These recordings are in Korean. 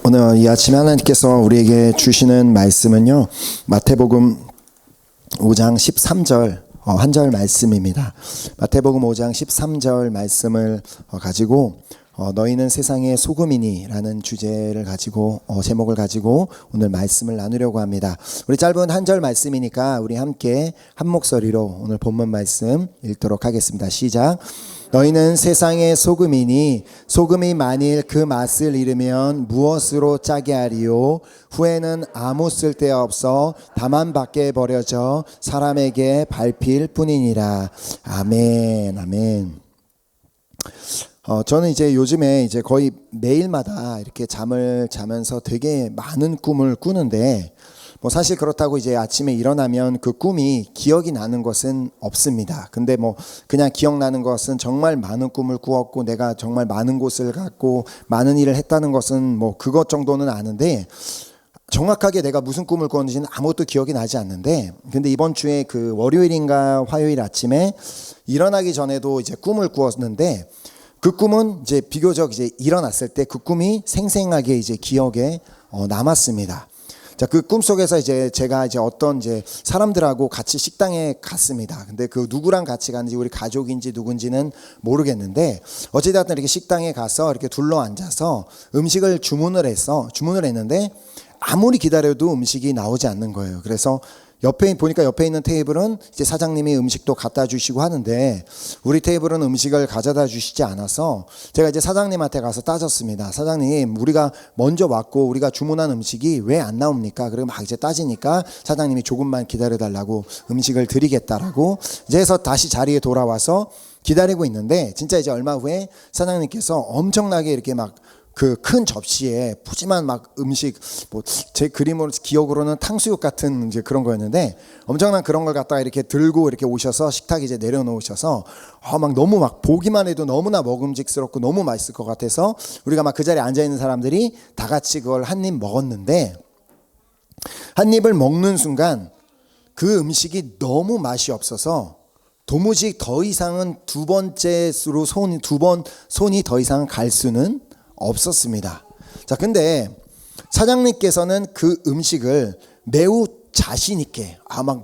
오늘 이 아침에 하나님께서 우리에게 주시는 말씀은요, 마태복음 5장 13절 한 절 말씀입니다. 마태복음 5장 13절 말씀을 가지고 너희는 세상의 소금이니 라는 주제를 가지고 제목을 가지고 오늘 말씀을 나누려고 합니다. 우리 짧은 한 절 말씀이니까 우리 함께 한 목소리로 오늘 본문 말씀 읽도록 하겠습니다. 시작. 너희는 세상의 소금이니 소금이 만일 그 맛을 잃으면 무엇으로 짜게 하리요? 후에는 아무 쓸데없어 다만 밖에 버려져 사람에게 밟힐 뿐이니라. 아멘. 아멘. 저는 이제 요즘에 이제 거의 매일마다 이렇게 잠을 자면서 되게 많은 꿈을 꾸는데, 뭐 사실 그렇다고 이제 아침에 일어나면 그 꿈이 기억이 나는 것은 없습니다. 근데 뭐 그냥 기억나는 것은 정말 많은 꿈을 꾸었고 내가 정말 많은 곳을 갔고 많은 일을 했다는 것은 뭐 그것 정도는 아는데, 정확하게 내가 무슨 꿈을 꾸었는지는 아무것도 기억이 나지 않는데, 근데 이번 주에 그 월요일인가 화요일 아침에 일어나기 전에도 이제 꿈을 꾸었는데, 그 꿈은 이제 비교적 이제 일어났을 때 그 꿈이 생생하게 이제 기억에 남았습니다. 자, 그 꿈 속에서 이제 제가 이제 어떤 이제 사람들하고 같이 식당에 갔습니다. 근데 그 누구랑 같이 갔는지 우리 가족인지 누군지는 모르겠는데, 어찌됐든 이렇게 식당에 가서 이렇게 둘러 앉아서 음식을 주문을 했는데 아무리 기다려도 음식이 나오지 않는 거예요. 그래서 옆에 있는 테이블은 이제 사장님이 음식도 갖다 주시고 하는데, 우리 테이블은 음식을 가져다 주시지 않아서 제가 이제 사장님한테 가서 따졌습니다. 사장님, 우리가 먼저 왔고 우리가 주문한 음식이 왜 안 나옵니까? 그리고 막 이제 따지니까 사장님이 조금만 기다려 달라고 음식을 드리겠다라고 이제 해서 다시 자리에 돌아와서 기다리고 있는데, 진짜 이제 얼마 후에 사장님께서 엄청나게 이렇게 막 그 큰 접시에 푸짐한 막 음식, 뭐 제 그림으로 기억으로는 탕수육 같은 이제 그런 거였는데, 엄청난 그런 걸 갖다가 이렇게 들고 이렇게 오셔서 식탁에 이제 내려놓으셔서 막 너무 막 보기만 해도 너무나 먹음직스럽고 너무 맛있을 것 같아서 우리가 막 그 자리에 앉아 있는 사람들이 다 같이 그걸 한 입 먹었는데, 한 입을 먹는 순간 그 음식이 너무 맛이 없어서 도무지 더 이상은 두 번째로 손이 더 이상 갈 수는 없었습니다. 자, 근데 사장님께서는 그 음식을 매우 자신 있게,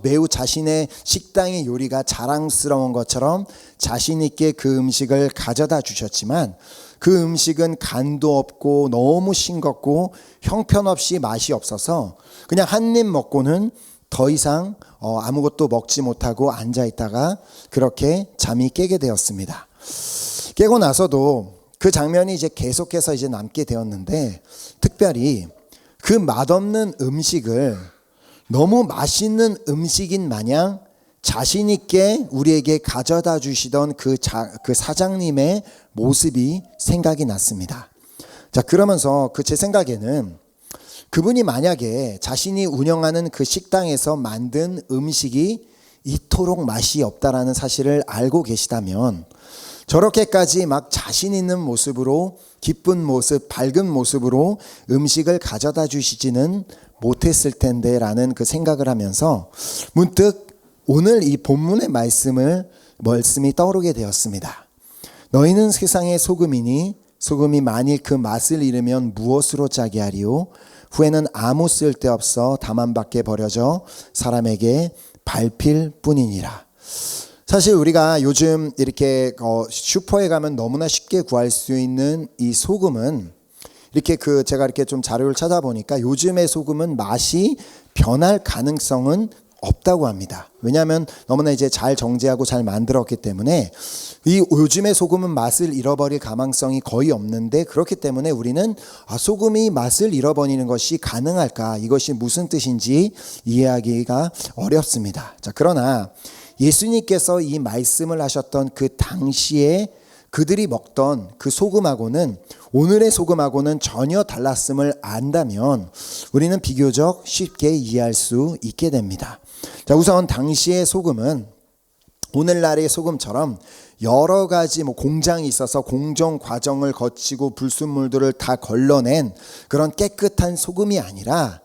매우 자신의 식당의 요리가 자랑스러운 것처럼 자신 있게 그 음식을 가져다 주셨지만, 그 음식은 간도 없고 너무 싱겁고 형편없이 맛이 없어서 그냥 한 입 먹고는 더 이상 아무것도 먹지 못하고 앉아 있다가 그렇게 잠이 깨게 되었습니다. 깨고 나서도 그 장면이 이제 계속해서 이제 남게 되었는데, 특별히 그 맛없는 음식을 너무 맛있는 음식인 마냥 자신 있게 우리에게 가져다 주시던 그 사장님의 모습이 생각이 났습니다. 자, 그러면서 제 생각에는 그분이 만약에 자신이 운영하는 그 식당에서 만든 음식이 이토록 맛이 없다라는 사실을 알고 계시다면, 저렇게까지 막 자신 있는 모습으로, 기쁜 모습, 밝은 모습으로 음식을 가져다 주시지는 못했을 텐데 라는 그 생각을 하면서 문득 오늘 이 본문의 말씀이 떠오르게 되었습니다. 너희는 세상의 소금이니 소금이 만일 그 맛을 잃으면 무엇으로 짜게 하리요? 후에는 아무 쓸데없어 다만 밖에 버려져 사람에게 밟힐 뿐이니라. 사실 우리가 요즘 이렇게 슈퍼에 가면 너무나 쉽게 구할 수 있는 이 소금은, 이렇게 제가 이렇게 좀 자료를 찾아보니까 요즘의 소금은 맛이 변할 가능성은 없다고 합니다. 왜냐하면 너무나 이제 잘 정제하고 잘 만들었기 때문에 이 요즘의 소금은 맛을 잃어버릴 가망성이 거의 없는데, 그렇기 때문에 우리는 소금이 맛을 잃어버리는 것이 가능할까, 이것이 무슨 뜻인지 이해하기가 어렵습니다. 자, 그러나 예수님께서 이 말씀을 하셨던 그 당시에 그들이 먹던 그 소금하고는 오늘의 소금하고는 전혀 달랐음을 안다면 우리는 비교적 쉽게 이해할 수 있게 됩니다. 자, 우선 당시의 소금은 오늘날의 소금처럼 여러 가지 공장이 있어서 공정 과정을 거치고 불순물들을 다 걸러낸 그런 깨끗한 소금이 아니라,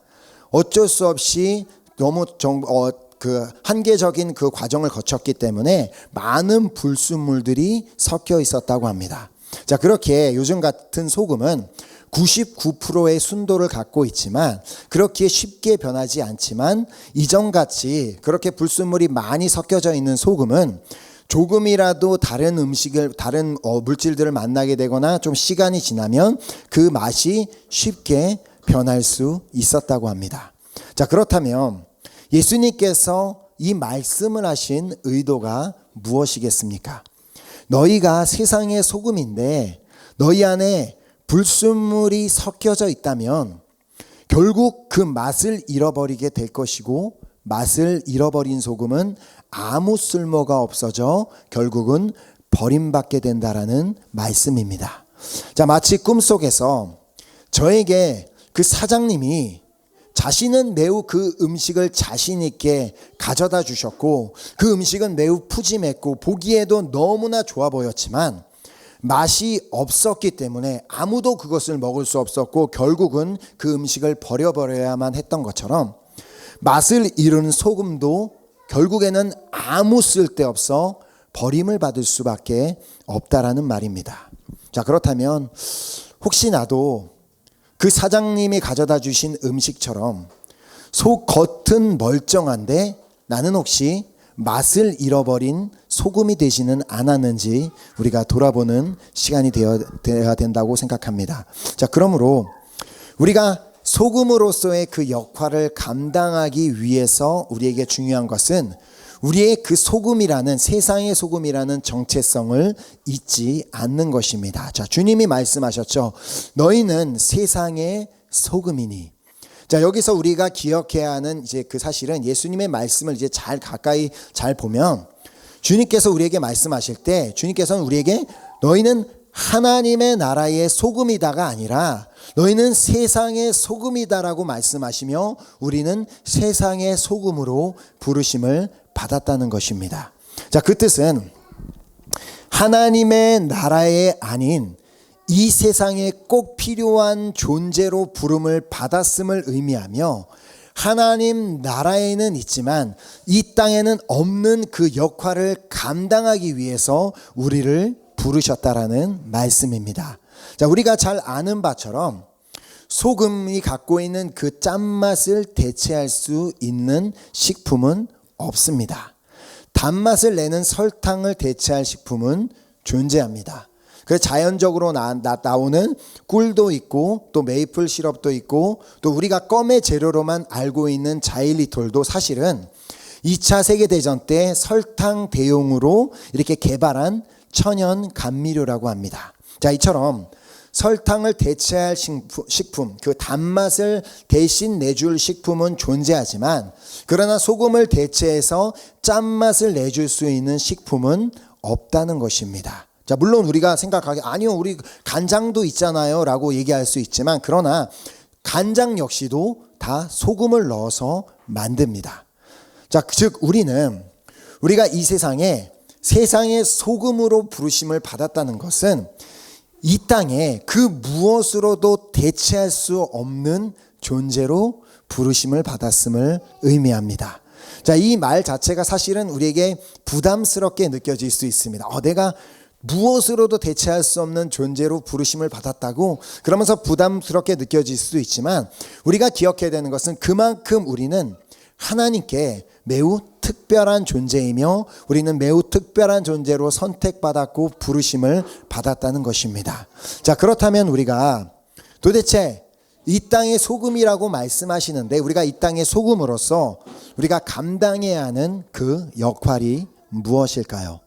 어쩔 수 없이 너무 한계적인 그 과정을 거쳤기 때문에 많은 불순물들이 섞여 있었다고 합니다. 자, 그렇게 요즘 같은 소금은 99%의 순도를 갖고 있지만 그렇게 쉽게 변하지 않지만 이전같이 그렇게 불순물이 많이 섞여져 있는 소금은 조금이라도 다른 물질들을 만나게 되거나 좀 시간이 지나면 그 맛이 쉽게 변할 수 있었다고 합니다. 자, 그렇다면 예수님께서 이 말씀을 하신 의도가 무엇이겠습니까? 너희가 세상의 소금인데 너희 안에 불순물이 섞여져 있다면 결국 그 맛을 잃어버리게 될 것이고, 맛을 잃어버린 소금은 아무 쓸모가 없어져 결국은 버림받게 된다라는 말씀입니다. 자, 마치 꿈속에서 저에게 그 사장님이 자신은 매우 그 음식을 자신 있게 가져다 주셨고 그 음식은 매우 푸짐했고 보기에도 너무나 좋아 보였지만 맛이 없었기 때문에 아무도 그것을 먹을 수 없었고 결국은 그 음식을 버려버려야만 했던 것처럼 맛을 잃은 소금도 결국에는 아무 쓸데없어 버림을 받을 수밖에 없다라는 말입니다. 자, 그렇다면 혹시 나도 그 사장님이 가져다 주신 음식처럼 속 겉은 멀쩡한데 나는 혹시 맛을 잃어버린 소금이 되지는 않았는지 우리가 돌아보는 시간이 되어야 된다고 생각합니다. 자, 그러므로 우리가 소금으로서의 그 역할을 감당하기 위해서 우리에게 중요한 것은 우리의 그 소금이라는, 세상의 소금이라는 정체성을 잊지 않는 것입니다. 자, 주님이 말씀하셨죠. 너희는 세상의 소금이니. 자, 여기서 우리가 기억해야 하는 이제 그 사실은 예수님의 말씀을 이제 가까이 잘 보면 주님께서 우리에게 말씀하실 때 주님께서는 우리에게 너희는 하나님의 나라의 소금이다가 아니라 너희는 세상의 소금이다라고 말씀하시며 우리는 세상의 소금으로 부르심을 받았다는 것입니다. 자, 그 뜻은 하나님의 나라에 아닌 이 세상에 꼭 필요한 존재로 부름을 받았음을 의미하며 하나님 나라에는 있지만 이 땅에는 없는 그 역할을 감당하기 위해서 우리를 부르셨다라는 말씀입니다. 자, 우리가 잘 아는 바처럼 소금이 갖고 있는 그 짠맛을 대체할 수 있는 식품은 없습니다. 단맛을 내는 설탕을 대체할 식품은 존재합니다. 그래서 자연적으로 나오는 꿀도 있고 또 메이플 시럽도 있고 또 우리가 껌의 재료로만 알고 있는 자일리톨도 사실은 2차 세계대전 때 설탕 대용으로 이렇게 개발한 천연 감미료라고 합니다. 자, 이처럼 설탕을 대체할 식품, 그 단맛을 대신 내줄 식품은 존재하지만 그러나 소금을 대체해서 짠맛을 내줄 수 있는 식품은 없다는 것입니다. 자, 물론 우리가 생각하기 아니요, 우리 간장도 있잖아요 라고 얘기할 수 있지만 그러나 간장 역시도 다 소금을 넣어서 만듭니다. 자, 즉 우리가 이 세상의 소금으로 부르심을 받았다는 것은 이 땅에 그 무엇으로도 대체할 수 없는 존재로 부르심을 받았음을 의미합니다. 자, 이 말 자체가 사실은 우리에게 부담스럽게 느껴질 수 있습니다. 내가 무엇으로도 대체할 수 없는 존재로 부르심을 받았다고 그러면서 부담스럽게 느껴질 수도 있지만 우리가 기억해야 되는 것은 그만큼 우리는 하나님께 매우 특별한 존재이며 우리는 매우 특별한 존재로 선택받았고 부르심을 받았다는 것입니다. 자, 그렇다면 우리가 도대체 이 땅의 소금이라고 말씀하시는데 우리가 이 땅의 소금으로서 우리가 감당해야 하는 그 역할이 무엇일까요?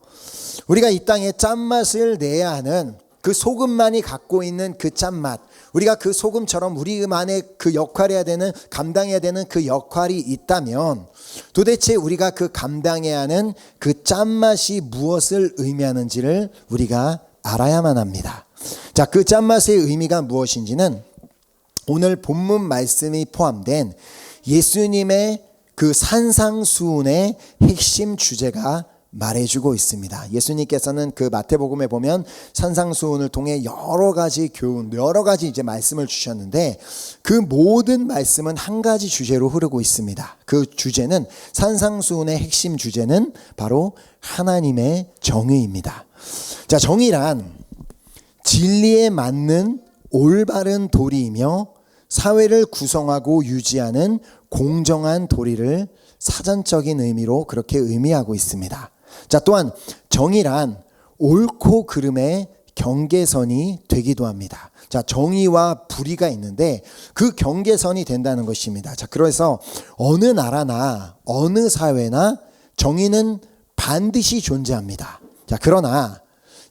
우리가 이 땅에 짠맛을 내야 하는 그 소금만이 갖고 있는 그 짠맛, 우리가 그 소금처럼 우리만의 그 역할해야 되는, 감당해야 되는 그 역할이 있다면 도대체 우리가 그 감당해야 하는 그 짠맛이 무엇을 의미하는지를 우리가 알아야만 합니다. 자, 그 짠맛의 의미가 무엇인지는 오늘 본문 말씀이 포함된 예수님의 그 산상수훈의 핵심 주제가 말해주고 있습니다. 예수님께서는 그 마태복음에 보면 산상수훈을 통해 여러 가지 교훈, 여러 가지 이제 말씀을 주셨는데 그 모든 말씀은 한 가지 주제로 흐르고 있습니다. 그 주제는, 산상수훈의 핵심 주제는 바로 하나님의 정의입니다. 자, 정의란 진리에 맞는 올바른 도리이며 사회를 구성하고 유지하는 공정한 도리를 사전적인 의미로 그렇게 의미하고 있습니다. 자, 또한 정의란 옳고 그름의 경계선이 되기도 합니다. 자, 정의와 불의가 있는데 그 경계선이 된다는 것입니다. 자, 그래서 어느 나라나 어느 사회나 정의는 반드시 존재합니다. 자, 그러나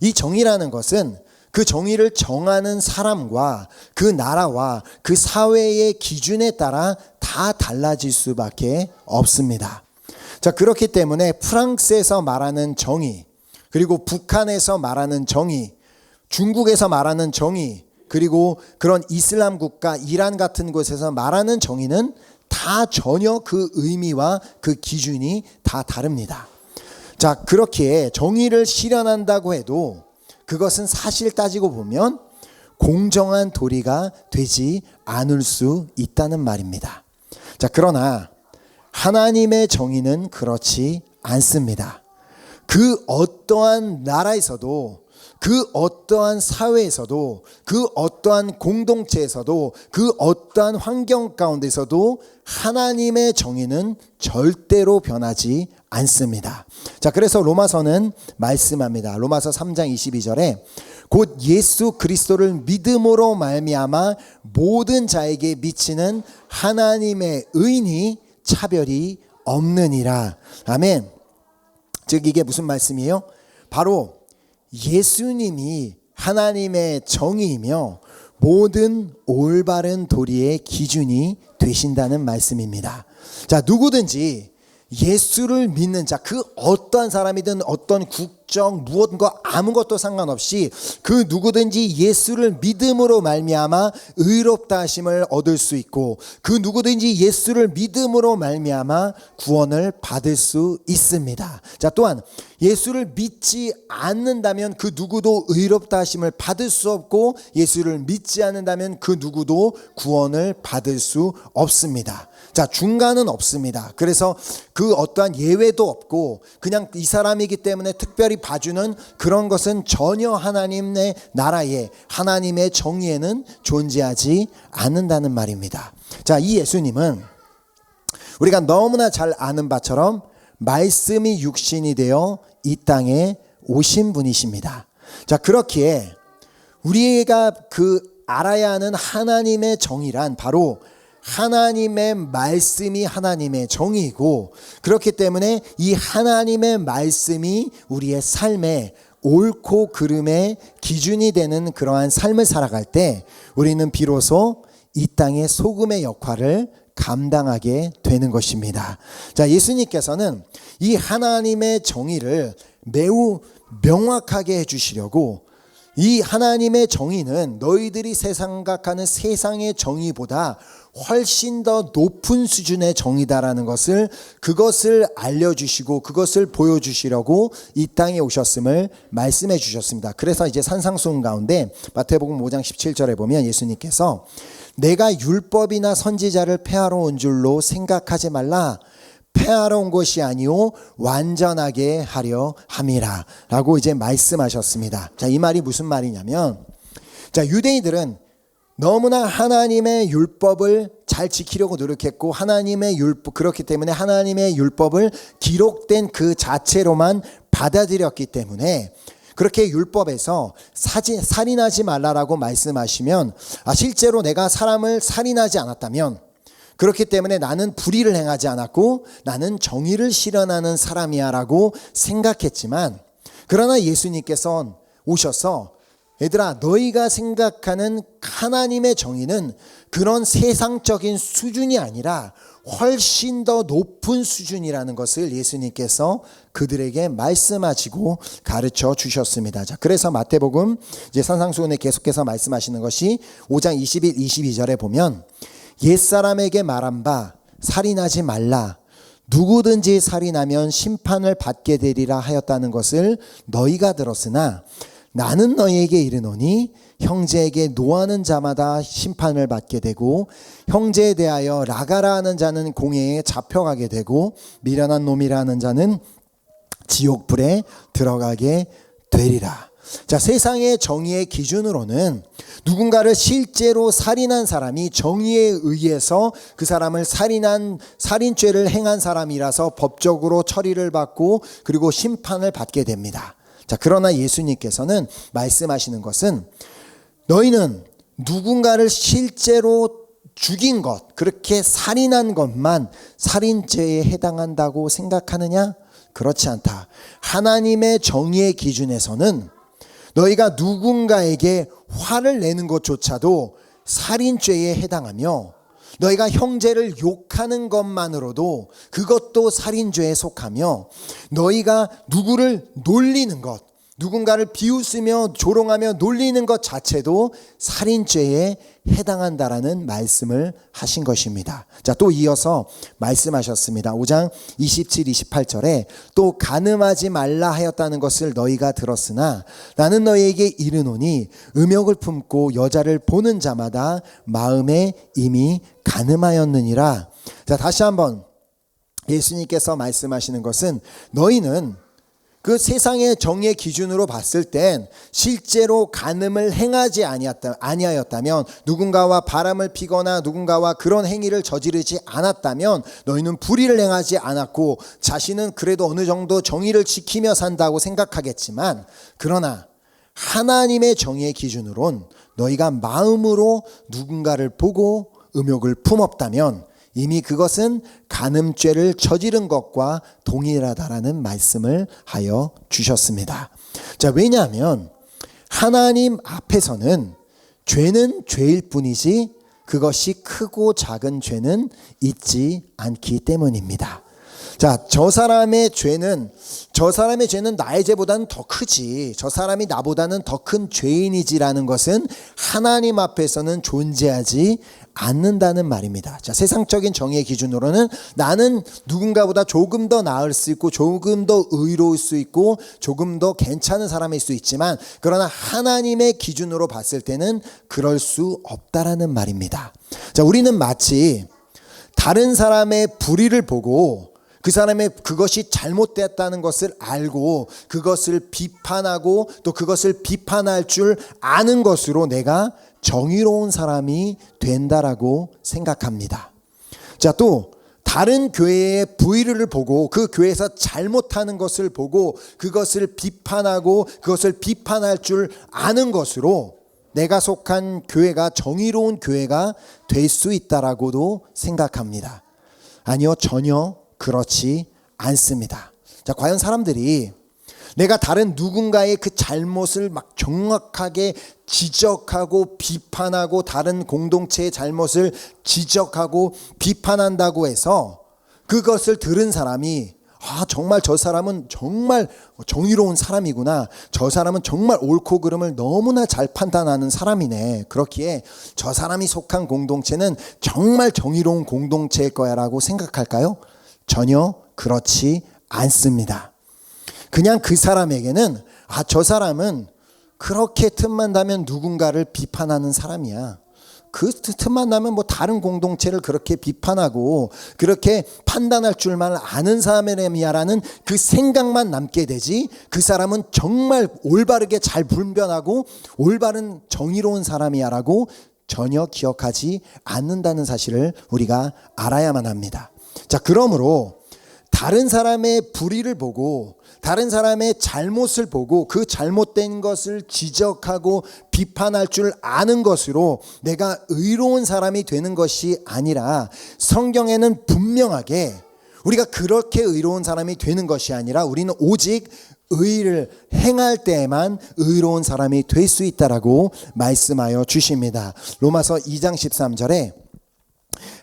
이 정의라는 것은 그 정의를 정하는 사람과 그 나라와 그 사회의 기준에 따라 다 달라질 수밖에 없습니다. 자, 그렇기 때문에 프랑스에서 말하는 정의, 그리고 북한에서 말하는 정의, 중국에서 말하는 정의, 그리고 그런 이슬람 국가 이란 같은 곳에서 말하는 정의는 다 전혀 그 의미와 그 기준이 다 다릅니다. 자, 그렇게 정의를 실현한다고 해도 그것은 사실 따지고 보면 공정한 도리가 되지 않을 수 있다는 말입니다. 자, 그러나 하나님의 정의는 그렇지 않습니다. 그 어떠한 나라에서도, 그 어떠한 사회에서도, 그 어떠한 공동체에서도, 그 어떠한 환경 가운데서도 하나님의 정의는 절대로 변하지 않습니다. 자, 그래서 로마서는 말씀합니다. 로마서 3장 22절에 곧 예수 그리스도를 믿음으로 말미암아 모든 자에게 미치는 하나님의 의인이 차별이 없느니라. 아멘. 즉 이게 무슨 말씀이에요? 바로 예수님이 하나님의 정의이며 모든 올바른 도리의 기준이 되신다는 말씀입니다. 자, 누구든지 예수를 믿는 자, 그 어떠한 사람이든 어떤 국적 무엇과 아무것도 상관없이 그 누구든지 예수를 믿음으로 말미암아 의롭다 하심을 얻을 수 있고 그 누구든지 예수를 믿음으로 말미암아 구원을 받을 수 있습니다. 자, 또한 예수를 믿지 않는다면 그 누구도 의롭다 하심을 받을 수 없고 예수를 믿지 않는다면 그 누구도 구원을 받을 수 없습니다. 자, 중간은 없습니다. 그래서 그 어떠한 예외도 없고 그냥 이 사람이기 때문에 특별히 봐주는 그런 것은 전혀 하나님의 나라에 하나님의 정의에는 존재하지 않는다는 말입니다. 자, 이 예수님은 우리가 너무나 잘 아는 바처럼 말씀이 육신이 되어 이 땅에 오신 분이십니다. 자, 그렇기에 우리가 그 알아야 하는 하나님의 정의란 바로 하나님의 말씀이 하나님의 정의이고 그렇기 때문에 이 하나님의 말씀이 우리의 삶에 옳고 그름의 기준이 되는 그러한 삶을 살아갈 때 우리는 비로소 이 땅의 소금의 역할을 감당하게 되는 것입니다. 자, 예수님께서는 이 하나님의 정의를 매우 명확하게 해주시려고 이 하나님의 정의는 너희들이 생각하는 세상의 정의보다 훨씬 더 높은 수준의 정의다라는 것을 그것을 알려주시고 그것을 보여주시려고 이 땅에 오셨음을 말씀해 주셨습니다. 그래서 이제 산상수훈 가운데 마태복음 5장 17절에 보면 예수님께서 내가 율법이나 선지자를 폐하러 온 줄로 생각하지 말라. 폐하러 온 것이 아니오 완전하게 하려 함이라 라고 이제 말씀하셨습니다. 자, 이 말이 무슨 말이냐면 자, 유대인들은 너무나 하나님의 율법을 잘 지키려고 노력했고 하나님의 율법 그렇기 때문에 하나님의 율법을 기록된 그 자체로만 받아들였기 때문에 그렇게 율법에서 살인하지 말라라고 말씀하시면 실제로 내가 사람을 살인하지 않았다면 그렇기 때문에 나는 불의를 행하지 않았고 나는 정의를 실현하는 사람이야 라고 생각했지만 그러나 예수님께서 오셔서 얘들아 너희가 생각하는 하나님의 정의는 그런 세상적인 수준이 아니라 훨씬 더 높은 수준이라는 것을 예수님께서 그들에게 말씀하시고 가르쳐 주셨습니다. 자, 그래서 마태복음 이제 산상수훈에 계속해서 말씀하시는 것이 5장 21, 22절에 보면 옛사람에게 말한 바 살인하지 말라. 누구든지 살인하면 심판을 받게 되리라 하였다는 것을 너희가 들었으나 나는 너희에게 이르노니 형제에게 노하는 자마다 심판을 받게 되고 형제에 대하여 라가라 하는 자는 공회에 잡혀가게 되고 미련한 놈이라 하는 자는 지옥불에 들어가게 되리라. 자, 세상의 정의의 기준으로는 누군가를 실제로 살인한 사람이 정의에 의해서 그 사람을 살인죄를 행한 사람이라서 법적으로 처리를 받고 그리고 심판을 받게 됩니다. 자, 그러나 예수님께서는 말씀하시는 것은 너희는 누군가를 실제로 죽인 것, 그렇게 살인한 것만 살인죄에 해당한다고 생각하느냐? 그렇지 않다. 하나님의 정의의 기준에서는 너희가 누군가에게 화를 내는 것조차도 살인죄에 해당하며 너희가 형제를 욕하는 것만으로도 그것도 살인죄에 속하며 너희가 누구를 놀리는 것, 누군가를 비웃으며 조롱하며 놀리는 것 자체도 살인죄에 해당한다라는 말씀을 하신 것입니다. 자, 또 이어서 말씀하셨습니다. 5장 27, 28절에 또 간음하지 말라 하였다는 것을 너희가 들었으나 나는 너희에게 이르노니 음욕을 품고 여자를 보는 자마다 마음에 이미 간음하였느니라. 자, 다시 한번 예수님께서 말씀하시는 것은 너희는 그 세상의 정의 기준으로 봤을 땐 실제로 간음을 행하지 아니하였다면, 누군가와 바람을 피거나 누군가와 그런 행위를 저지르지 않았다면 너희는 불의를 행하지 않았고 자신은 그래도 어느 정도 정의를 지키며 산다고 생각하겠지만, 그러나 하나님의 정의의 기준으론 너희가 마음으로 누군가를 보고 음욕을 품었다면 이미 그것은 간음죄를 저지른 것과 동일하다라는 말씀을 하여 주셨습니다. 자, 왜냐하면 하나님 앞에서는 죄는 죄일 뿐이지 그것이 크고 작은 죄는 있지 않기 때문입니다. 자, 저 사람의 죄는 나의 죄보다는 더 크지, 저 사람이 나보다는 더 큰 죄인이지라는 것은 하나님 앞에서는 존재하지 않는다는 말입니다. 자, 세상적인 정의의 기준으로는 나는 누군가보다 조금 더 나을 수 있고 조금 더 의로울 수 있고 조금 더 괜찮은 사람일 수 있지만, 그러나 하나님의 기준으로 봤을 때는 그럴 수 없다라는 말입니다. 자, 우리는 마치 다른 사람의 불의를 보고 그 사람의 그것이 잘못됐다는 것을 알고 그것을 비판하고 또 그것을 비판할 줄 아는 것으로 내가 정의로운 사람이 된다라고 생각합니다. 자, 또 다른 교회의 불의를 보고 그 교회에서 잘못하는 것을 보고 그것을 비판하고 그것을 비판할 줄 아는 것으로 내가 속한 교회가 정의로운 교회가 될 수 있다라고도 생각합니다. 아니요, 전혀 그렇지 않습니다. 자, 과연 사람들이 내가 다른 누군가의 그 잘못을 막 정확하게 지적하고 비판하고 다른 공동체의 잘못을 지적하고 비판한다고 해서 그것을 들은 사람이 정말 저 사람은 정말 정의로운 사람이구나, 저 사람은 정말 옳고 그름을 너무나 잘 판단하는 사람이네, 그렇기에 저 사람이 속한 공동체는 정말 정의로운 공동체일 거야 라고 생각할까요? 전혀 그렇지 않습니다. 그냥 그 사람에게는 저 사람은 그렇게 틈만 나면 누군가를 비판하는 사람이야, 그 틈만 나면 뭐 다른 공동체를 그렇게 비판하고 그렇게 판단할 줄만 아는 사람이야라는 그 생각만 남게 되지, 그 사람은 정말 올바르게 잘 분별하고 올바른 정의로운 사람이야라고 전혀 기억하지 않는다는 사실을 우리가 알아야만 합니다. 자, 그러므로 다른 사람의 불의를 보고 다른 사람의 잘못을 보고 그 잘못된 것을 지적하고 비판할 줄 아는 것으로 내가 의로운 사람이 되는 것이 아니라, 성경에는 분명하게 우리가 그렇게 의로운 사람이 되는 것이 아니라 우리는 오직 의를 행할 때에만 의로운 사람이 될 수 있다라고 말씀하여 주십니다. 로마서 2장 13절에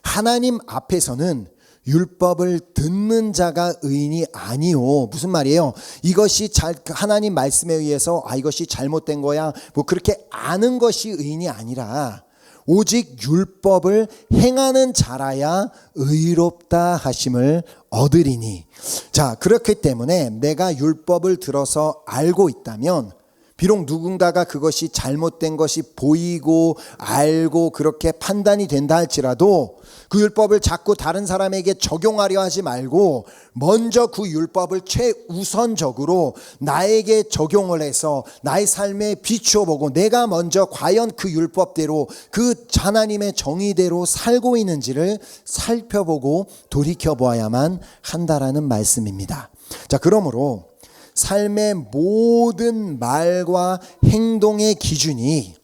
하나님 앞에서는 율법을 듣는 자가 의인이 아니오. 무슨 말이에요? 이것이 하나님 말씀에 의해서 이것이 잘못된 거야 뭐 그렇게 아는 것이 의인이 아니라 오직 율법을 행하는 자라야 의롭다 하심을 얻으리니. 자, 그렇기 때문에 내가 율법을 들어서 알고 있다면 비록 누군가가 그것이 잘못된 것이 보이고 알고 그렇게 판단이 된다 할지라도 그 율법을 자꾸 다른 사람에게 적용하려 하지 말고 먼저 그 율법을 최우선적으로 나에게 적용을 해서 나의 삶에 비추어 보고 내가 먼저 과연 그 율법대로 그 하나님의 정의대로 살고 있는지를 살펴보고 돌이켜 보아야만 한다라는 말씀입니다. 자, 그러므로 삶의 모든 말과 행동의 기준이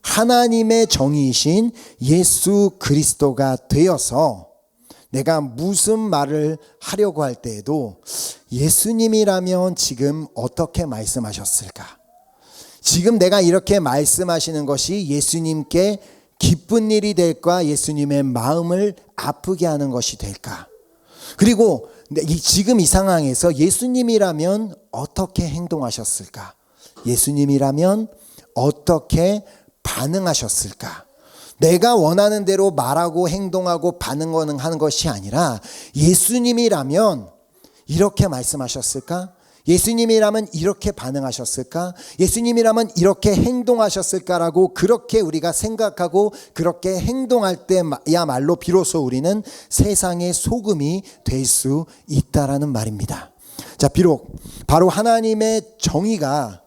하나님의 정의이신 예수 그리스도가 되어서 내가 무슨 말을 하려고 할 때에도 예수님이라면 지금 어떻게 말씀하셨을까? 지금 내가 이렇게 말씀하시는 것이 예수님께 기쁜 일이 될까? 예수님의 마음을 아프게 하는 것이 될까? 그리고 지금 이 상황에서 예수님이라면 어떻게 행동하셨을까? 예수님이라면 어떻게 반응하셨을까? 내가 원하는 대로 말하고 행동하고 반응하는 것이 아니라 예수님이라면 이렇게 말씀하셨을까? 예수님이라면 이렇게 반응하셨을까? 예수님이라면 이렇게 행동하셨을까라고 그렇게 우리가 생각하고 그렇게 행동할 때야말로 비로소 우리는 세상의 소금이 될 수 있다라는 말입니다. 자, 비록 바로 하나님의 정의가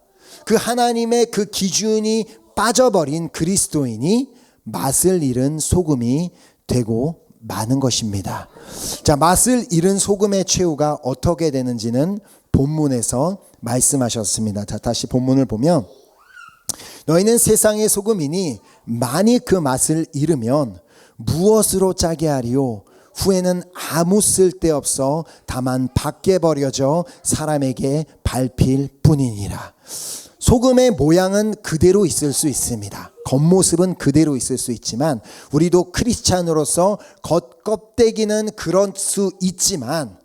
그 하나님의 그 기준이 빠져버린 그리스도인이 맛을 잃은 소금이 되고 마는 것입니다. 자, 맛을 잃은 소금의 최후가 어떻게 되는지는 본문에서 말씀하셨습니다. 자, 다시 본문을 보면 너희는 세상의 소금이니 만일 그 맛을 잃으면 무엇으로 짜게 하리요? 후에는 아무 쓸데없어 다만 밖에 버려져 사람에게 밟힐 뿐이니라. 소금의 모양은 그대로 있을 수 있습니다. 겉모습은 그대로 있을 수 있지만 우리도 크리스찬으로서 겉껍데기는 그럴 수 있지만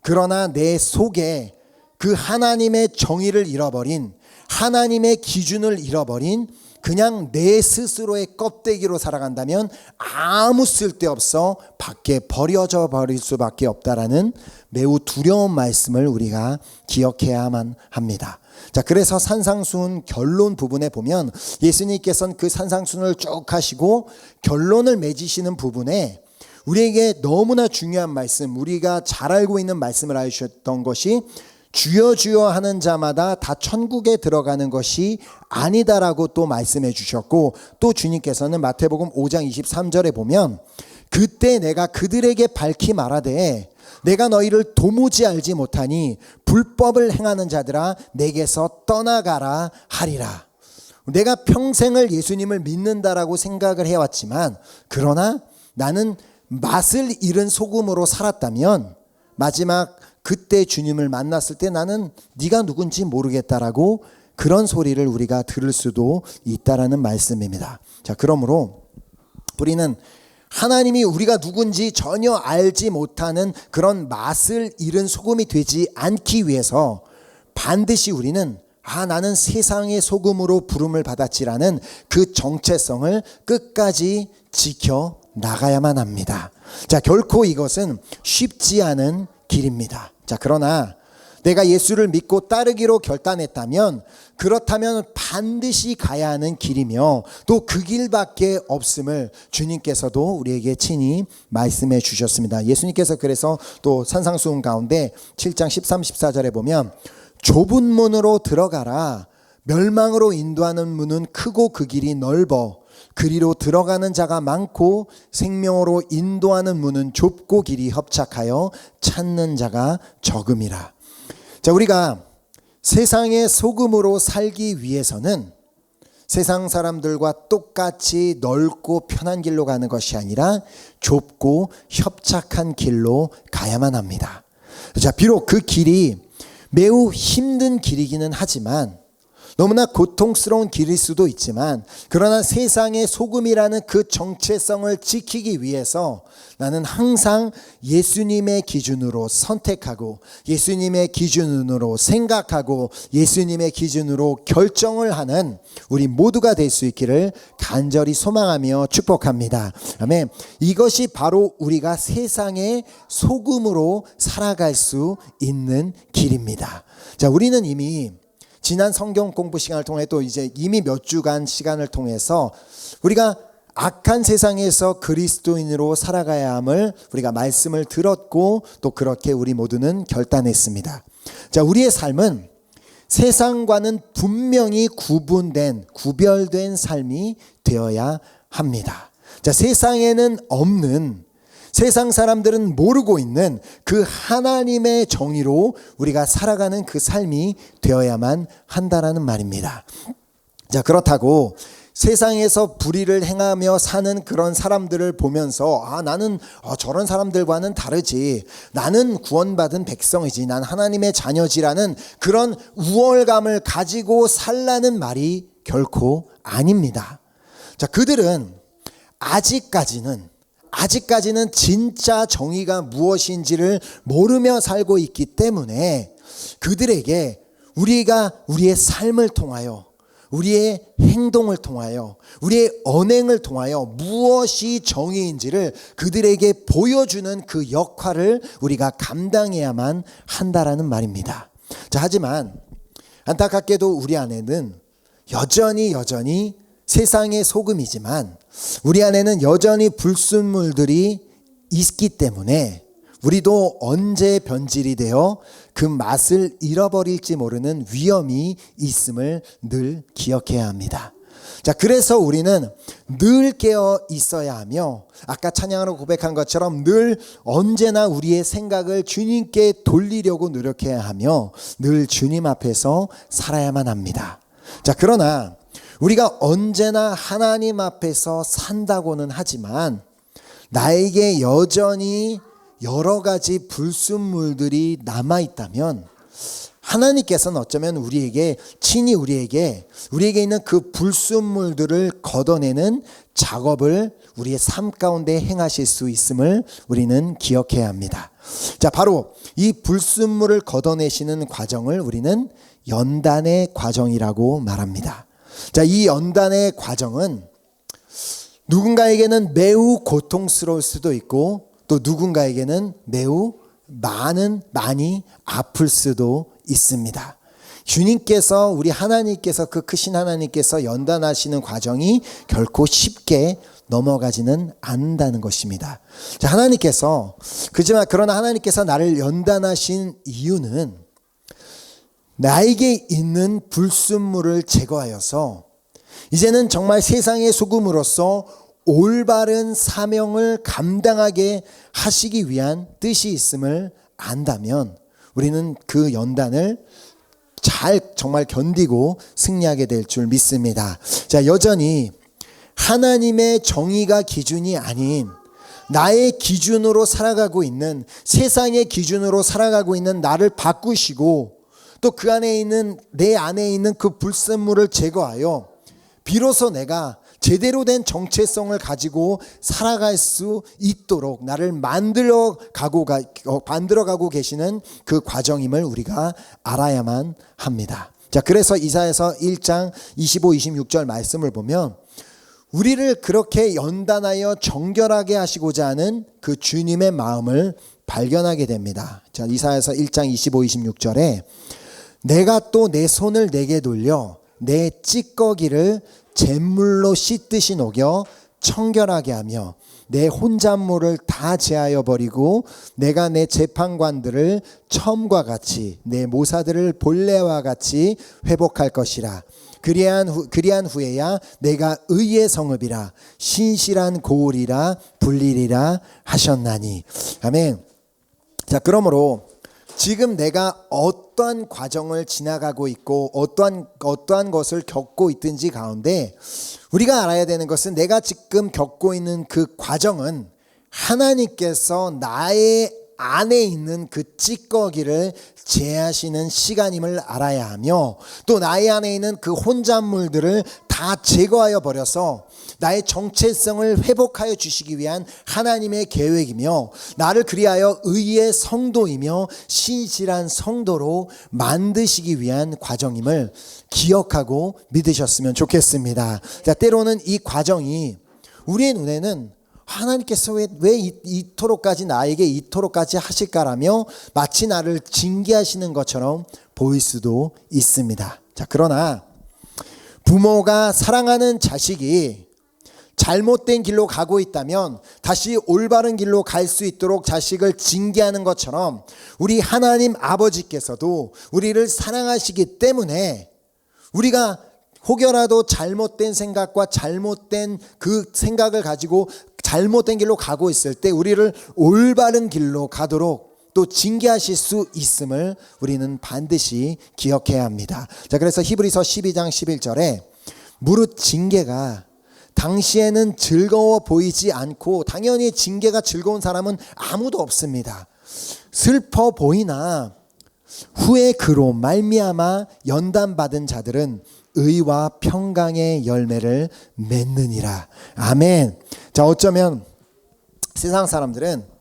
그러나 내 속에 그 하나님의 정의를 잃어버린 하나님의 기준을 잃어버린 그냥 내 스스로의 껍데기로 살아간다면 아무 쓸데없어 밖에 버려져 버릴 수밖에 없다라는 매우 두려운 말씀을 우리가 기억해야만 합니다. 자, 그래서 산상수훈 결론 부분에 보면 예수님께서는 그 산상수훈을 쭉 하시고 결론을 맺으시는 부분에 우리에게 너무나 중요한 말씀, 우리가 잘 알고 있는 말씀을 알려주셨던 것이 주여 주여 하는 자마다 다 천국에 들어가는 것이 아니다라고 또 말씀해 주셨고, 또 주님께서는 마태복음 5장 23절에 보면 그때 내가 그들에게 밝히 말하되 내가 너희를 도무지 알지 못하니 불법을 행하는 자들아 내게서 떠나가라 하리라. 내가 평생을 예수님을 믿는다라고 생각을 해왔지만 그러나 나는 맛을 잃은 소금으로 살았다면 마지막 그때 주님을 만났을 때 나는 네가 누군지 모르겠다라고 그런 소리를 우리가 들을 수도 있다라는 말씀입니다. 자, 그러므로 우리는 하나님이 우리가 누군지 전혀 알지 못하는 그런 맛을 잃은 소금이 되지 않기 위해서 반드시 우리는 나는 세상의 소금으로 부름을 받았지라는 그 정체성을 끝까지 지켜 나가야만 합니다. 자, 결코 이것은 쉽지 않은 길입니다. 자, 그러나 내가 예수를 믿고 따르기로 결단했다면 그렇다면 반드시 가야 하는 길이며 또 그 길밖에 없음을 주님께서도 우리에게 친히 말씀해 주셨습니다. 예수님께서 그래서 또 산상수훈 가운데 7장 13, 14절에 보면 좁은 문으로 들어가라. 멸망으로 인도하는 문은 크고 그 길이 넓어 그리로 들어가는 자가 많고 생명으로 인도하는 문은 좁고 길이 협착하여 찾는 자가 적음이라. 자, 우리가 세상의 소금으로 살기 위해서는 세상 사람들과 똑같이 넓고 편한 길로 가는 것이 아니라 좁고 협착한 길로 가야만 합니다. 자, 비록 그 길이 매우 힘든 길이기는 하지만 너무나 고통스러운 길일 수도 있지만 그러나 세상의 소금이라는 그 정체성을 지키기 위해서 나는 항상 예수님의 기준으로 선택하고 예수님의 기준으로 생각하고 예수님의 기준으로 결정을 하는 우리 모두가 될 수 있기를 간절히 소망하며 축복합니다. 아멘. 이것이 바로 우리가 세상의 소금으로 살아갈 수 있는 길입니다. 자, 우리는 이미 지난 성경 공부 시간을 통해 또 이제 이미 몇 주간 시간을 통해서 우리가 악한 세상에서 그리스도인으로 살아가야 함을 우리가 말씀을 들었고 또 그렇게 우리 모두는 결단했습니다. 자, 우리의 삶은 세상과는 분명히 구별된 삶이 되어야 합니다. 자, 세상에는 없는, 세상 사람들은 모르고 있는 그 하나님의 정의로 우리가 살아가는 그 삶이 되어야만 한다라는 말입니다. 자, 그렇다고 세상에서 불의를 행하며 사는 그런 사람들을 보면서 나는 저런 사람들과는 다르지, 나는 구원받은 백성이지, 난 하나님의 자녀지라는 그런 우월감을 가지고 살라는 말이 결코 아닙니다. 자, 그들은 아직까지는 진짜 정의가 무엇인지를 모르며 살고 있기 때문에 그들에게 우리가 우리의 삶을 통하여, 우리의 행동을 통하여, 우리의 언행을 통하여 무엇이 정의인지를 그들에게 보여주는 그 역할을 우리가 감당해야만 한다라는 말입니다. 자, 하지만 안타깝게도 우리 안에는 여전히 세상의 소금이지만 우리 안에는 여전히 불순물들이 있기 때문에 우리도 언제 변질이 되어 그 맛을 잃어버릴지 모르는 위험이 있음을 늘 기억해야 합니다. 자, 그래서 우리는 늘 깨어 있어야 하며 아까 찬양으로 고백한 것처럼 늘 언제나 우리의 생각을 주님께 돌리려고 노력해야 하며 늘 주님 앞에서 살아야만 합니다. 자, 그러나 우리가 언제나 하나님 앞에서 산다고는 하지만 나에게 여전히 여러 가지 불순물들이 남아있다면 하나님께서는 어쩌면 친히 우리에게 있는 그 불순물들을 걷어내는 작업을 우리의 삶 가운데 행하실 수 있음을 우리는 기억해야 합니다. 자, 바로 이 불순물을 걷어내시는 과정을 우리는 연단의 과정이라고 말합니다. 자, 이 연단의 과정은 누군가에게는 매우 고통스러울 수도 있고 또 누군가에게는 매우 많이 아플 수도 있습니다. 주님께서, 우리 하나님께서, 그 크신 하나님께서 연단하시는 과정이 결코 쉽게 넘어가지는 않는다는 것입니다. 자, 그러나 하나님께서 나를 연단하신 이유는 나에게 있는 불순물을 제거하여서 이제는 정말 세상의 소금으로서 올바른 사명을 감당하게 하시기 위한 뜻이 있음을 안다면 우리는 그 연단을 잘 정말 견디고 승리하게 될 줄 믿습니다. 자, 여전히 하나님의 정의가 기준이 아닌 나의 기준으로 살아가고 있는, 세상의 기준으로 살아가고 있는 나를 바꾸시고 또 그 안에 있는, 내 안에 있는 그 불순물을 제거하여 비로소 내가 제대로 된 정체성을 가지고 살아갈 수 있도록 나를 만들어 가고 계시는 그 과정임을 우리가 알아야만 합니다. 자, 그래서 이사야서 1장 25, 26절 말씀을 보면 우리를 그렇게 연단하여 정결하게 하시고자 하는 그 주님의 마음을 발견하게 됩니다. 자, 이사야서 1장 25, 26절에 내가 또 내 손을 내게 돌려 내 찌꺼기를 잿물로 씻듯이 녹여 청결하게 하며 내 혼잣물을 다 제하여 버리고 내가 내 재판관들을 처음과 같이 내 모사들을 본래와 같이 회복할 것이라. 그리한 후에야 내가 의의 성읍이라 신실한 고을이라 불리리라 하셨나니. 아멘. 자, 그러므로 지금 내가 어떠한 과정을 지나가고 있고 어떠한 것을 겪고 있든지 가운데 우리가 알아야 되는 것은 내가 지금 겪고 있는 그 과정은 하나님께서 나의 안에 있는 그 찌꺼기를 제하시는 시간임을 알아야 하며 또 나의 안에 있는 그 혼잣물들을 다 제거하여 버려서 나의 정체성을 회복하여 주시기 위한 하나님의 계획이며 나를 그리하여 의의 성도이며 신실한 성도로 만드시기 위한 과정임을 기억하고 믿으셨으면 좋겠습니다. 자, 때로는 이 과정이 우리의 눈에는 하나님께서 왜 이토록까지 나에게 이토록까지 하실까라며 마치 나를 징계하시는 것처럼 보일 수도 있습니다. 자, 그러나 부모가 사랑하는 자식이 잘못된 길로 가고 있다면 다시 올바른 길로 갈 수 있도록 자식을 징계하는 것처럼 우리 하나님 아버지께서도 우리를 사랑하시기 때문에 우리가 혹여라도 잘못된 생각과 잘못된 그 생각을 가지고 잘못된 길로 가고 있을 때 우리를 올바른 길로 가도록 또 징계하실 수 있음을 우리는 반드시 기억해야 합니다. 자, 그래서 히브리서 12장 11절에 무릇 징계가 당시에는 즐거워 보이지 않고, 당연히 징계가 즐거운 사람은 아무도 없습니다. 슬퍼 보이나 후에 그로 말미암아 연단받은 자들은 의와 평강의 열매를 맺느니라. 아멘. 자, 어쩌면 세상 사람들은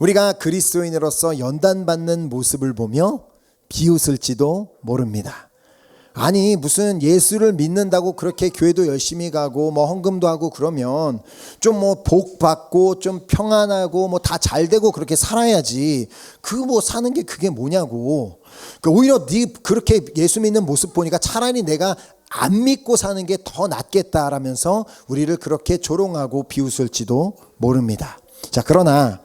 우리가 그리스도인으로서 연단받는 모습을 보며 비웃을지도 모릅니다. 아니, 무슨 예수를 믿는다고 그렇게 교회도 열심히 가고 뭐 헌금도 하고 그러면 좀 뭐 복 받고 좀 평안하고 뭐 다 잘 되고 그렇게 살아야지. 그 뭐 사는 게 그게 뭐냐고. 오히려 네 그렇게 예수 믿는 모습 보니까 차라리 내가 안 믿고 사는 게 더 낫겠다라면서 우리를 그렇게 조롱하고 비웃을지도 모릅니다. 자, 그러나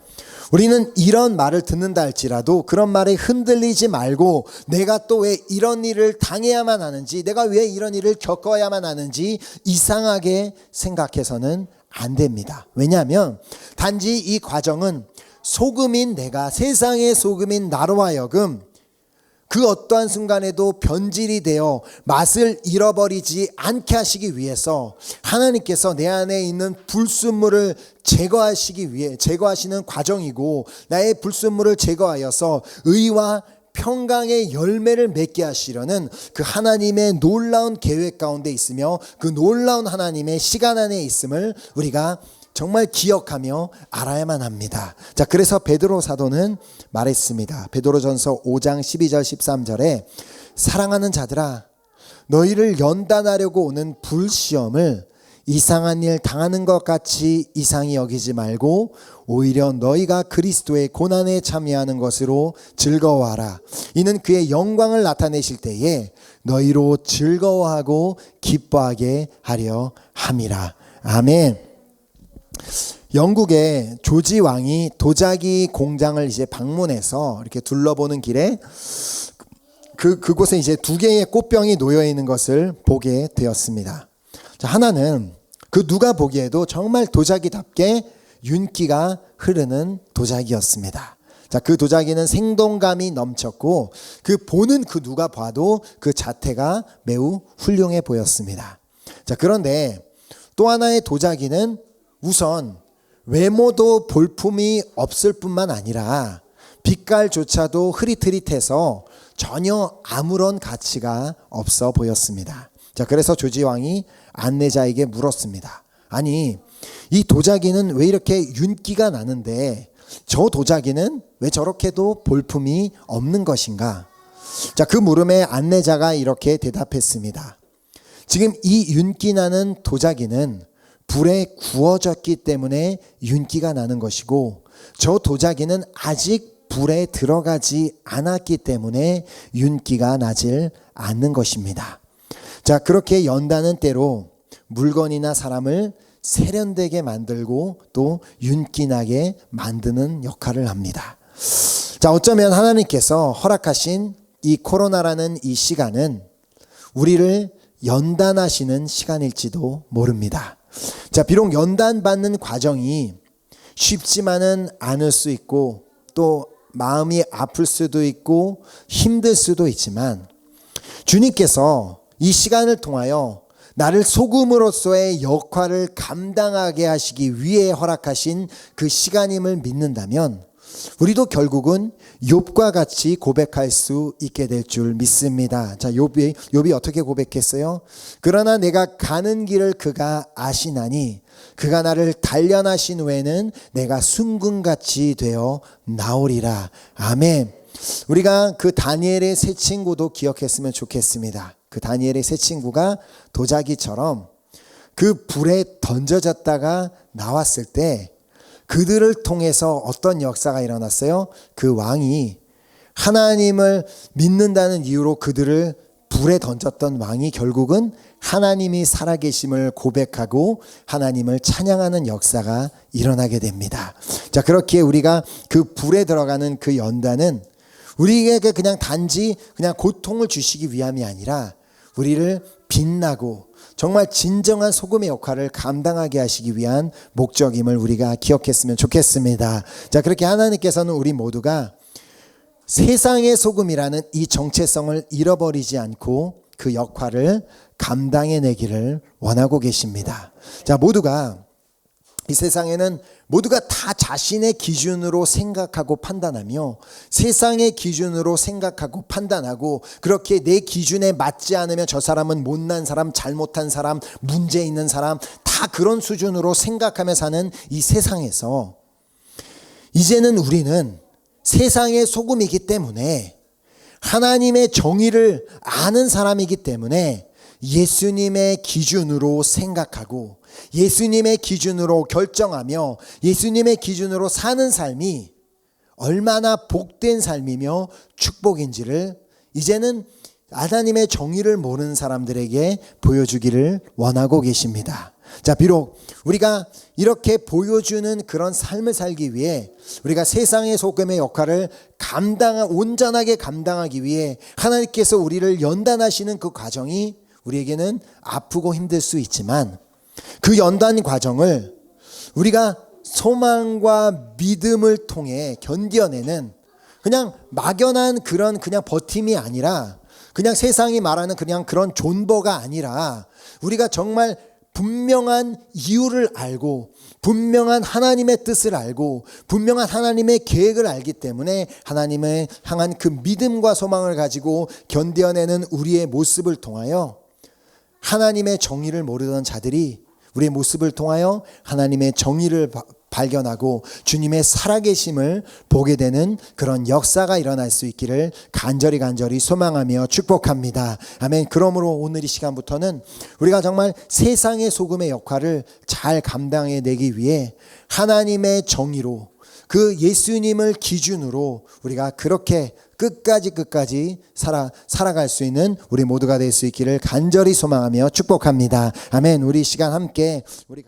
우리는 이런 말을 듣는다 할지라도 그런 말에 흔들리지 말고 내가 또 왜 이런 일을 당해야만 하는지, 내가 왜 이런 일을 겪어야만 하는지 이상하게 생각해서는 안 됩니다. 왜냐하면 단지 이 과정은 소금인 내가, 세상의 소금인 나로 하여금 그 어떠한 순간에도 변질이 되어 맛을 잃어버리지 않게 하시기 위해서 하나님께서 내 안에 있는 불순물을 제거하시기 위해 제거하시는 과정이고, 나의 불순물을 제거하여서 의와 평강의 열매를 맺게 하시려는 그 하나님의 놀라운 계획 가운데 있으며 그 놀라운 하나님의 시간 안에 있음을 우리가 정말 기억하며 알아야만 합니다. 자, 그래서 베드로 사도는 말했습니다. 베드로전서 5장 12절 13절에 사랑하는 자들아, 너희를 연단하려고 오는 불시험을 이상한 일 당하는 것 같이 이상히 여기지 말고 오히려 너희가 그리스도의 고난에 참여하는 것으로 즐거워하라. 이는 그의 영광을 나타내실 때에 너희로 즐거워하고 기뻐하게 하려 함이라. 아멘. 영국의 조지 왕이 도자기 공장을 이제 방문해서 이렇게 둘러보는 길에 그곳에 이제 두 개의 꽃병이 놓여 있는 것을 보게 되었습니다. 자, 하나는 그 누가 보기에도 정말 도자기답게 윤기가 흐르는 도자기였습니다. 자, 그 도자기는 생동감이 넘쳤고 그 보는 그 누가 봐도 그 자태가 매우 훌륭해 보였습니다. 자, 그런데 또 하나의 도자기는 우선 외모도 볼품이 없을 뿐만 아니라 빛깔조차도 흐릿흐릿해서 전혀 아무런 가치가 없어 보였습니다. 자, 그래서 조지 왕이 안내자에게 물었습니다. 아니, 이 도자기는 왜 이렇게 윤기가 나는데 저 도자기는 왜 저렇게도 볼품이 없는 것인가? 자, 그 물음에 안내자가 이렇게 대답했습니다. 지금 이 윤기 나는 도자기는 불에 구워졌기 때문에 윤기가 나는 것이고, 저 도자기는 아직 불에 들어가지 않았기 때문에 윤기가 나질 않는 것입니다. 자, 그렇게 연단은 때로 물건이나 사람을 세련되게 만들고 또 윤기나게 만드는 역할을 합니다. 자, 어쩌면 하나님께서 허락하신 이 코로나라는 이 시간은 우리를 연단하시는 시간일지도 모릅니다. 자, 비록 연단받는 과정이 쉽지만은 않을 수 있고 또 마음이 아플 수도 있고 힘들 수도 있지만 주님께서 이 시간을 통하여 나를 소금으로서의 역할을 감당하게 하시기 위해 허락하신 그 시간임을 믿는다면 우리도 결국은 욥과 같이 고백할 수 있게 될 줄 믿습니다. 자, 욥이 어떻게 고백했어요? 그러나 내가 가는 길을 그가 아시나니 그가 나를 단련하신 후에는 내가 순금같이 되어 나오리라. 아멘. 우리가 그 다니엘의 세 친구도 기억했으면 좋겠습니다. 그 다니엘의 세 친구가 도자기처럼 그 불에 던져졌다가 나왔을 때 그들을 통해서 어떤 역사가 일어났어요? 그 왕이 하나님을 믿는다는 이유로 그들을 불에 던졌던 왕이 결국은 하나님이 살아계심을 고백하고 하나님을 찬양하는 역사가 일어나게 됩니다. 자, 그렇기에 우리가 그 불에 들어가는 그 연단은 우리에게 그냥 단지 그냥 고통을 주시기 위함이 아니라 우리를 빛나고 정말 진정한 소금의 역할을 감당하게 하시기 위한 목적임을 우리가 기억했으면 좋겠습니다. 자, 그렇게 하나님께서는 우리 모두가 세상의 소금이라는 이 정체성을 잃어버리지 않고 그 역할을 감당해내기를 원하고 계십니다. 자, 모두가 이 세상에는 모두가 다 자신의 기준으로 생각하고 판단하며 세상의 기준으로 생각하고 판단하고 그렇게 내 기준에 맞지 않으면 저 사람은 못난 사람, 잘못한 사람, 문제 있는 사람 다 그런 수준으로 생각하며 사는 이 세상에서 이제는 우리는 세상의 소금이기 때문에 하나님의 정의를 아는 사람이기 때문에 예수님의 기준으로 생각하고 예수님의 기준으로 결정하며 예수님의 기준으로 사는 삶이 얼마나 복된 삶이며 축복인지를 이제는 하나님의 정의를 모르는 사람들에게 보여주기를 원하고 계십니다. 자, 비록 우리가 이렇게 보여주는 그런 삶을 살기 위해 우리가 세상의 소금의 역할을 온전하게 감당하기 위해 하나님께서 우리를 연단하시는 그 과정이 우리에게는 아프고 힘들 수 있지만 그 연단 과정을 우리가 소망과 믿음을 통해 견뎌내는 그냥 막연한 그런 그냥 버팀이 아니라 그냥 세상이 말하는 그냥 그런 존버가 아니라 우리가 정말 분명한 이유를 알고 분명한 하나님의 뜻을 알고 분명한 하나님의 계획을 알기 때문에 하나님을 향한 그 믿음과 소망을 가지고 견뎌내는 우리의 모습을 통하여 하나님의 정의를 모르던 자들이 우리의 모습을 통하여 하나님의 정의를 발견하고 주님의 살아계심을 보게 되는 그런 역사가 일어날 수 있기를 간절히 소망하며 축복합니다. 아멘. 그러므로 오늘 이 시간부터는 우리가 정말 세상의 소금의 역할을 잘 감당해내기 위해 하나님의 정의로 그 예수님을 기준으로 우리가 그렇게 끝까지 살아갈 수 있는 우리 모두가 될 수 있기를 간절히 소망하며 축복합니다. 아멘. 우리 시간 함께 우리